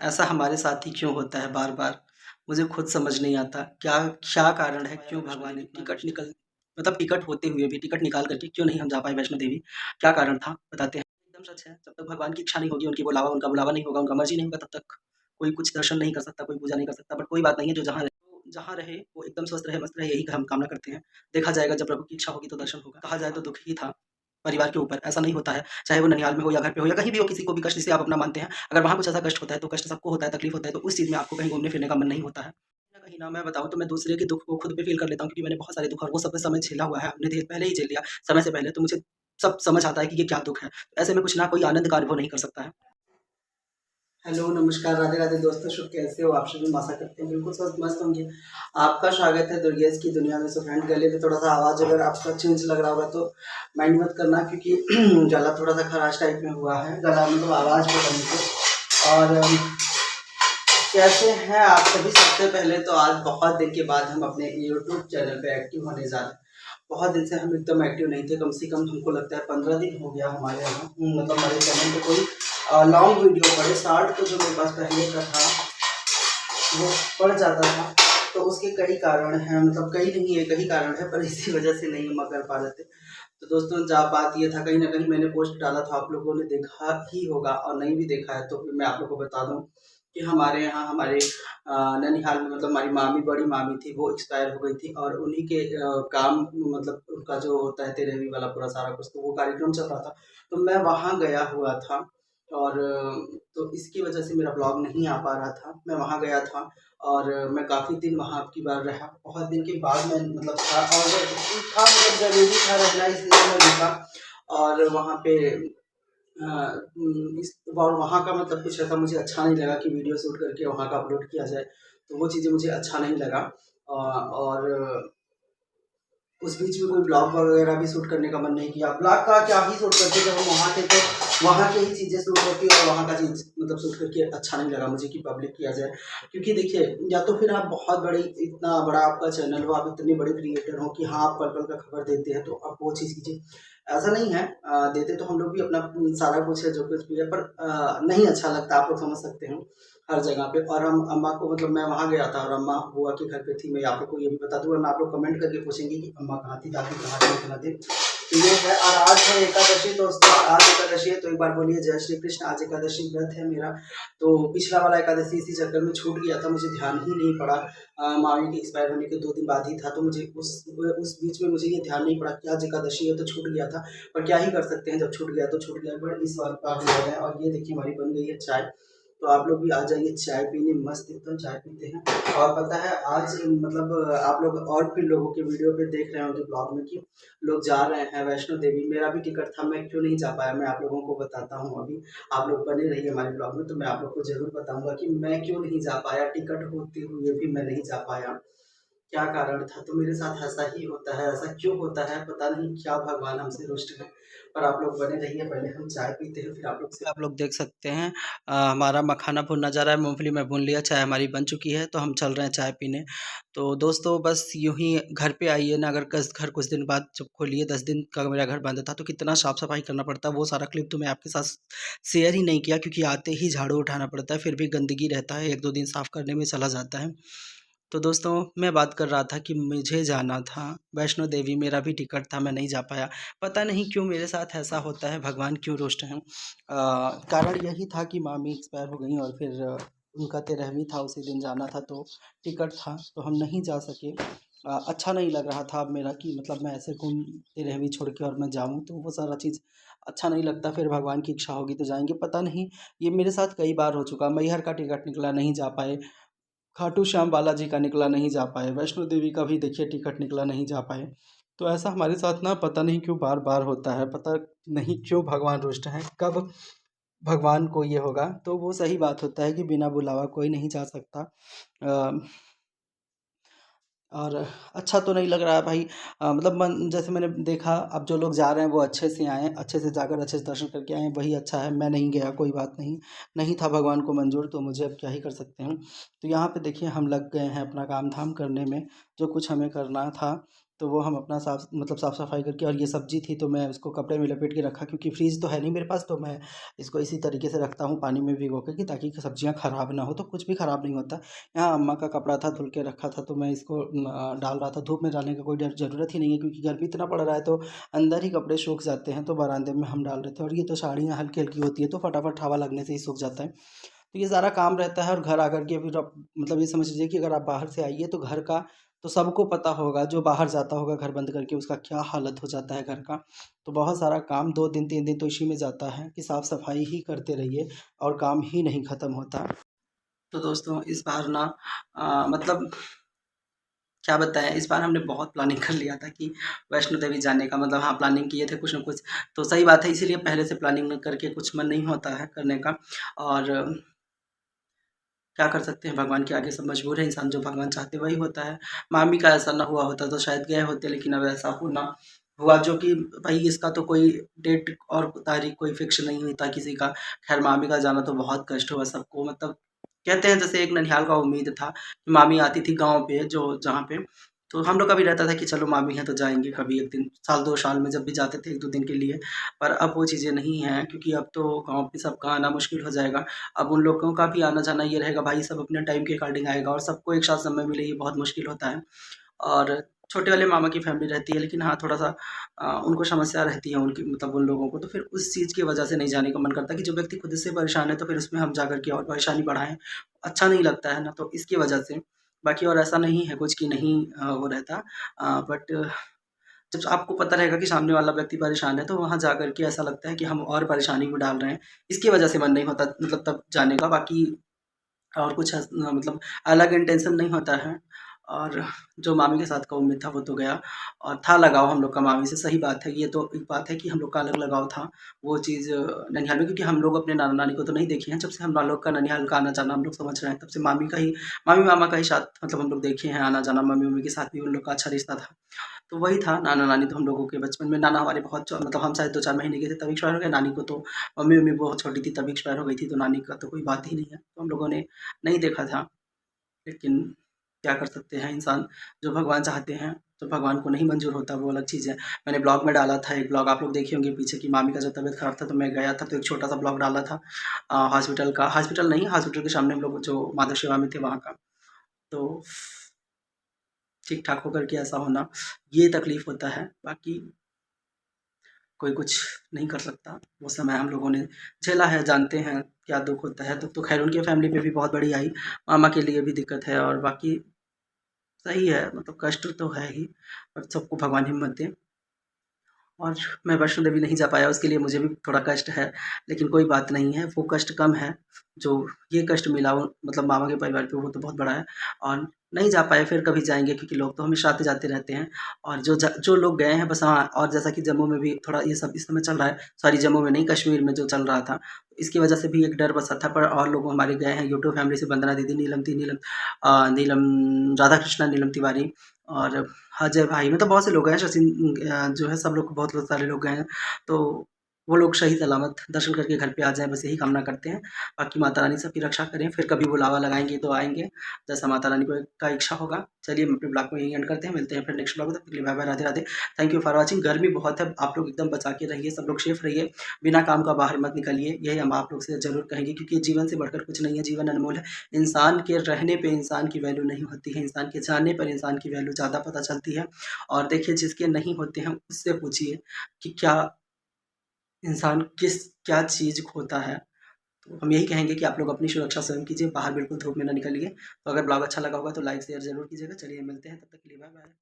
ऐसा हमारे साथ ही क्यों होता है बार-बार? मुझे खुद समझ नहीं आता, क्या क्या कारण है? क्यों भगवान ने टिकट होते हुए भी टिकट निकाल कर के क्यों नहीं हम जा पाए वैष्णो देवी? क्या कारण था? बताते हैं। एकदम सच है, जब तक भगवान की इच्छा नहीं होगी, उनका बुलावा नहीं होगा, उनका मर्ज़ी नहीं होगा, तब तक कोई कुछ दर्शन नहीं कर सकता, कोई पूजा नहीं कर सकता। बट कोई बात नहीं है, जो जहाँ रहे, वो एकदम स्वस्थ रहे, मस्त रहे, यही हम कामना करते हैं। देखा जाएगा, जब प्रभु की इच्छा होगी तो दर्शन होगा। कहा जाए तो दुःख ही था परिवार के ऊपर, ऐसा नहीं होता है। चाहे वो ननिहाल में हो या घर पे हो या कहीं भी हो, किसी को भी कष्ट जिसे आप अपना मानते हैं, अगर वहाँ कुछ ऐसा कष्ट होता है तो कष्ट सबको होता है, तकलीफ होता है, तो उस चीज़ में आपको कहीं घूमने-फिरने का मन नहीं होता है। कहीं ना मैं बताऊँ तो मैं दूसरे के दुःख को खुद पे फ़ील कर लेता हूँ, क्योंकि मैंने बहुत सारे दुःख और वो सब समय झेला हुआ है, अपने पहले ही झेल लिया, समय से पहले, तो मुझे सब समझ आता है कि ये क्या दुःख है। ऐसे में कुछ ना कोई आनंद का अनुभव नहीं कर सकता है। हेलो, नमस्कार, राधे-राधे दोस्तों, शुभ कैसे हो आप सभी? आशा करते हैं बिल्कुल स्वस्थ मस्त होंगे। आपका स्वागत है दुर्गेश की दुनिया में। सो फ्रेंड, गले में थोड़ा-सा आवाज़ अगर आपका चेंज लग रहा होगा तो माइंड मत करना, क्योंकि गला थोड़ा-सा खराश टाइप में हुआ है। गला मतलब आवाज़ बदलने से। और कैसे हैं आप सभी? सबसे पहले तो आज बहुत दिन के बाद हम अपने यूट्यूब चैनल पे एक्टिव होने जा रहे हैं। बहुत दिन से हम एकदम एक्टिव नहीं थे, कम से कम हमको लगता है 15 दिन हो गया हमारे यहाँ, मतलब हमारे चैनल पे कोई लॉन्ग वीडियो पड़े। शॉर्ट तो जो मेरे पास पहले का था वो पड़ जाता था, तो उसके कई कारण हैं, मतलब कई नहीं, एक ही कारण है, पर इसी वजह से नहीं हम कर पा रहे थे। तो दोस्तों, जहाँ बात ये था, कहीं न कहीं मैंने पोस्ट डाला था, आप लोगों ने देखा ही होगा, और नहीं भी देखा है तो फिर मैं आप लोगों को बता दूँ कि हमारे यहाँ हमारे ननिहाल में, मतलब हमारी मामी, बड़ी मामी थी, वो एक्सपायर हो गई थी, और उन्हीं के काम, मतलब उनका जो होता है तेरहवीं वाला पूरा सारा कुछ, तो वो कार्यक्रम चल रहा था, तो मैं वहाँ गया हुआ था। और तो इसकी वजह से मेरा ब्लॉग नहीं आ पा रहा था। मैं वहाँ गया था और मैं काफ़ी दिन वहाँ अब की बार रहा। बहुत दिन के बाद मैं, मतलब था, और था, मतलब ज़रूरी था रहना, इसलिए मैं रुका। और वहाँ पे इस और वहाँ का मतलब कुछ ऐसा मुझे अच्छा नहीं लगा कि वीडियो शूट करके वहाँ का अपलोड किया जाए, तो वो चीज़ें मुझे अच्छा नहीं लगा। और उस बीच में कोई ब्लॉग वगैरह भी शूट करने का मन नहीं किया। ब्लॉग का क्या ही शूट करते, जब हम वहाँ थे तो वहाँ की ही चीज़ें शूट होती, और वहाँ का चीज़ मतलब शूट करके अच्छा नहीं लगा मुझे कि पब्लिक किया जाए। क्योंकि देखिए, या तो फिर आप बहुत बड़े, इतना बड़ा आपका चैनल हो, आप इतने बड़े क्रिएटर हो कि हाँ, आप पल-पल का खबर देते हैं, तो आप वो चीज़ कीजिए। ऐसा नहीं है, देते तो हम लोग भी अपना सारा कुछ है, जो कुछ भी है, पर नहीं अच्छा लगता, आप लोग समझ सकते हो, हर जगह पे। और हम अम्मा को, मतलब मैं वहाँ गया था और अम्मा बुआ के घर पे थी। मैं आप लोग को ये भी बता दूँ, वरना आप लोग कमेंट करके पूछेंगे कि अम्मा कहाँ थी, दादी कहाँ थी, इतना दिन। तो ये है। और आज है एकादशी दोस्तों, आज एकादशी है, तो एक बार बोलिए जय श्री कृष्ण। आज एकादशी व्रत है मेरा। तो पिछला वाला एकादशी इसी चक्कर में छूट गया था, मुझे ध्यान ही नहीं पड़ा। मामी के एक्सपायर होने के 2 दिन बाद ही था, तो मुझे उस बीच में मुझे ये ध्यान नहीं पड़ा कि आज एकादशी है, तो छूट गया था। पर क्या ही कर सकते हैं, जब छूट गया तो छूट गया। बट इस बार काफ़ी ज़्यादा है। और ये देखिए, हमारी बन गई है चाय। तो आप लोग भी आ जाइए चाय पीने, मस्त एकदम चाय पीते हैं। और पता है, आज मतलब आप लोग और फिर लोगों के वीडियो पे देख रहे होंगे ब्लॉग में कि लोग जा रहे हैं वैष्णो देवी। मेरा भी टिकट था, मैं क्यों नहीं जा पाया, मैं आप लोगों को बताता हूँ अभी। आप लोग बने रहिए हमारे ब्लॉग में, तो मैं आप लोग को ज़रूर बताऊँगा कि मैं क्यों नहीं जा पाया, टिकट होते हुए भी मैं नहीं जा पाया। क्या कारण था? तो मेरे साथ ऐसा ही होता है, ऐसा क्यों होता है पता नहीं, क्या भगवान हमसे रुष्ट है। पर आप लोग बने रहिए, पहले हम चाय पीते हैं, फिर आप लोग देख सकते हैं, हमारा मखाना भुना जा रहा है, मूँगफली मैं भून लिया, चाय हमारी बन चुकी है, तो हम चल रहे हैं चाय पीने। तो दोस्तों, बस यूँ ही घर पे आइए ना, अगर कस घर कुछ दिन बाद जब खोलिए, 10 दिन का मेरा घर बंद था, तो कितना साफ-सफाई करना पड़ता है, वो सारा क्लिप तो मैं आपके साथ शेयर ही नहीं किया, क्योंकि आते ही झाड़ू उठाना पड़ता है, फिर भी गंदगी रहता है, 1-2 दिन साफ करने में चला जाता है। तो दोस्तों, मैं बात कर रहा था कि मुझे जाना था वैष्णो देवी, मेरा भी टिकट था, मैं नहीं जा पाया। पता नहीं क्यों मेरे साथ ऐसा होता है, भगवान क्यों रुष्ट हैं। कारण यही था कि मामी एक्सपायर हो गईं, और फिर उनका 13वीं था, उसी दिन जाना था, तो टिकट था, तो हम नहीं जा सके। अच्छा नहीं लग रहा था अब मेरा कि मतलब मैं ऐसे घूम 13वीं छोड़ के और मैं जाऊँ, तो वो सारा चीज़ अच्छा नहीं लगता। फिर भगवान की इच्छा होगी तो जाएँगे, पता नहीं, ये मेरे साथ कई बार हो चुका। मैहर का टिकट निकला, नहीं जा पाए। खाटू श्याम बालाजी का निकला, नहीं जा पाए। वैष्णो देवी का भी देखिए टिकट निकला, नहीं जा पाए। तो ऐसा हमारे साथ ना पता नहीं क्यों बार-बार होता है, पता नहीं क्यों भगवान रुष्ट हैं, कब भगवान को ये होगा। तो वो सही बात होता है कि बिना बुलावा कोई नहीं जा सकता। अ और अच्छा तो नहीं लग रहा है भाई। मतलब मन, जैसे मैंने देखा, अब जो लोग जा रहे हैं वो अच्छे से आएँ, अच्छे से जाकर अच्छे से दर्शन करके आएँ, वही अच्छा है। मैं नहीं गया, कोई बात नहीं, नहीं था भगवान को मंज़ूर, तो मुझे अब क्या ही कर सकते हैं। तो यहाँ पे देखिए, हम लग गए हैं अपना काम-धाम करने में, जो कुछ हमें करना था। तो वो हम अपना साफ़ सफाई करके, और ये सब्ज़ी थी तो मैं उसको कपड़े में लपेट के रखा, क्योंकि फ्रीज़ तो है नहीं मेरे पास, तो मैं इसको इसी तरीके से रखता हूँ पानी में भिगो के, कि ताकि सब्ज़ियाँ ख़राब ना हो, तो कुछ भी ख़राब नहीं होता। यहाँ अम्मा का कपड़ा था, धुल के रखा था, तो मैं इसको डाल रहा था। धूप में डालने का कोई ज़रूरत ही नहीं है, क्योंकि गर्मी इतना पड़ रहा है, तो अंदर ही कपड़े सूख जाते हैं, तो बरामदे में हम डाल रहे थे। और ये तो साड़ियाँ हल्की-हल्की होती है, तो फटाफट हवा लगने से ही सूख जाता है। तो ये सारा काम रहता है, और घर आकर के फिर आप मतलब ये समझ लीजिए कि अगर आप बाहर से आइए तो घर का तो सबको पता होगा, जो बाहर जाता होगा घर बंद करके उसका क्या हालत हो जाता है घर का। तो बहुत सारा काम 2 दिन 3 दिन तो इसी में जाता है कि साफ-सफाई ही करते रहिए, और काम ही नहीं खत्म होता। तो दोस्तों इस बार ना मतलब क्या बताएँ, इस बार हमने बहुत प्लानिंग कर लिया था कि वैष्णो देवी जाने का, मतलब हाँ, प्लानिंग किए थे कुछ न कुछ। तो सही बात है, इसीलिए पहले से प्लानिंग न करके कुछ मन नहीं होता है करने का। और क्या कर सकते हैं, भगवान के आगे सब मजबूर है, इंसान जो भगवान चाहते वही होता है। मामी का ऐसा ना हुआ होता तो शायद गए होते, लेकिन अब ऐसा होना हुआ, जो कि भई इसका तो कोई डेट और तारीख कोई फ़िक्स नहीं होता किसी का। ख़ैर मामी का जाना तो बहुत कष्ट हुआ सबको, मतलब कहते हैं जैसे एक ननिहाल का उम्मीद था कि मामी आती थी गाँव पे, जो जहाँ पे, तो हम लोग का भी रहता था कि चलो मामी हैं तो जाएँगे कभी एक दिन, साल 2 साल में जब भी जाते थे 1-2 दिन के लिए। पर अब वो चीज़ें नहीं हैं, क्योंकि अब तो गाँव पे सबका आना मुश्किल हो जाएगा। अब उन लोगों का भी आना-जाना ये रहेगा, भाई सब अपने टाइम के अकॉर्डिंग आएगा, और सबको एक साथ समय मिले ये बहुत मुश्किल होता है। और छोटे वाले मामा की फैमिली रहती है, लेकिन हाँ, थोड़ा-सा उनको समस्या रहती है उनकी, मतलब उन लोगों को, तो फिर उस चीज़ की वजह से नहीं जाने का मन करता, कि जो व्यक्ति खुद से परेशान है तो फिर उसमें हम जाकर के और परेशानी बढ़ाएँ, अच्छा नहीं लगता है ना, तो इसकी वजह से। बाकी और ऐसा नहीं है कुछ कि नहीं वो रहता, बट जब आपको पता रहेगा कि सामने वाला व्यक्ति परेशान है, तो वहाँ जाकर के ऐसा लगता है कि हम और परेशानी में डाल रहे हैं। इसकी वजह से मन नहीं होता, मतलब तब जाने का, बाकी और कुछ मतलब अलग इंटेंशन नहीं होता है। और जो मामी के साथ का उम्मीद था वो तो गया, और था लगाव हम लोग का मामी से, सही बात है। ये तो एक बात है कि हम लोग का अलग लगाव था, वो चीज़ ननिहाल में, क्योंकि हम लोग अपने नाना-नानी को तो नहीं देखे हैं। जब से हम लोग का ननिहाल का आना-जाना हम लोग समझ रहे हैं, तब से मामी-मामा का ही साथ, मतलब हम लोग देखे हैं आना-जाना, मम्मी-वम्मी के साथ भी उन लोग का अच्छा रिश्ता था। तो वही था, नाना-नानी तो हम लोगों के बचपन में, नाना हमारे बहुत मतलब हम शायद 2-4 महीने के थे तब एक्सपायर हो गए, नानी को तो मम्मी-वम्मी बहुत छोटी थी तब एक्सपायर हो गई थी, तो नानी का तो कोई बात ही नहीं है। तो हम लोगों ने नहीं देखा था, लेकिन क्या कर सकते हैं, इंसान जो भगवान चाहते हैं, तो भगवान को नहीं मंज़ूर होता, वो अलग चीज़ है। मैंने ब्लॉग में डाला था एक ब्लॉग, आप लोग देखे होंगे पीछे, कि मामी का जब तबीयत ख़राब था तो मैं गया था, तो एक छोटा-सा ब्लॉग डाला था हॉस्पिटल का, हॉस्पिटल नहीं, हॉस्पिटल के सामने हम लोग जो माधव सेवा में थे वहाँ का। तो ठीक-ठाक होकर के ऐसा होना, ये तकलीफ़ होता है, बाकी कोई कुछ नहीं कर सकता। वो समय हम लोगों ने झेला है, जानते हैं क्या दुःख होता है। दुःख तो ख़ैर उनकी फ़ैमिली पे भी बहुत बड़ी आई, मामा के लिए भी दिक्कत है, और बाकी सही है, मतलब कष्ट तो है ही, पर सबको भगवान हिम्मत दे। और मैं वैष्णो देवी नहीं जा पाया, उसके लिए मुझे भी थोड़ा कष्ट है, लेकिन कोई बात नहीं है, वो कष्ट कम है, जो ये कष्ट मिला वो, मतलब मामा के परिवार को, वो तो बहुत बड़ा है। और नहीं जा पाए, फिर कभी जाएँगे, क्योंकि लोग तो हमेशा आते-जाते रहते हैं, और जो लोग गए हैं बस, हाँ, और जैसा कि जम्मू में भी थोड़ा ये सब इस समय चल रहा है, सॉरी जम्मू में नहीं, कश्मीर में जो चल रहा था, इसकी वजह से भी एक डर बसा था, पर और लोग हमारे गए हैं यूट्यूब फैमिली से, वंदना दीदी, नीलम राधा कृष्णा, नीलम तिवारी, और अजय भाई, मतलब बहुत से लोग हैं, जो है सब लोग, बहुत लोग, सारे लोग गए हैं। तो वो लोग सही सलामत दर्शन करके घर पे आ जाएँ, बस यही कामना करते हैं। बाकी माता रानी सबकी रक्षा करें, फिर कभी बुलावा लगाएँगी तो आएँगे, जैसा माता रानी को का इच्छा होगा। चलिए हम अपने ब्लॉग को यहीं एंड करते हैं, मिलते हैं फिर नेक्स्ट ब्लॉग में, तब तक के लिए bye-bye, Radhe Radhe. Thank you for watching. गर्मी बहुत है, आप लोग एकदम बचा के रहिए, सब लोग सेफ रहिए, बिना काम का बाहर मत निकलिए, यही हम आप लोग से ज़रूर कहेंगे, क्योंकि जीवन से बढ़कर कुछ नहीं है, जीवन अनमोल है। इंसान के रहने पे इंसान की वैल्यू नहीं होती है, इंसान के जाने पर इंसान की वैल्यू ज़्यादा पता चलती है। और देखिए, जिसके नहीं होते हैं उससे पूछिए कि क्या इंसान क्या चीज़ खोता है। तो हम यही कहेंगे कि आप लोग अपनी सुरक्षा स्वयं कीजिए, बाहर बिल्कुल धूप में ना निकलिए। तो अगर ब्लॉग अच्छा लगा होगा तो लाइक शेयर ज़रूर कीजिएगा। चलिए मिलते हैं, तब तक के लिए बाय बाय।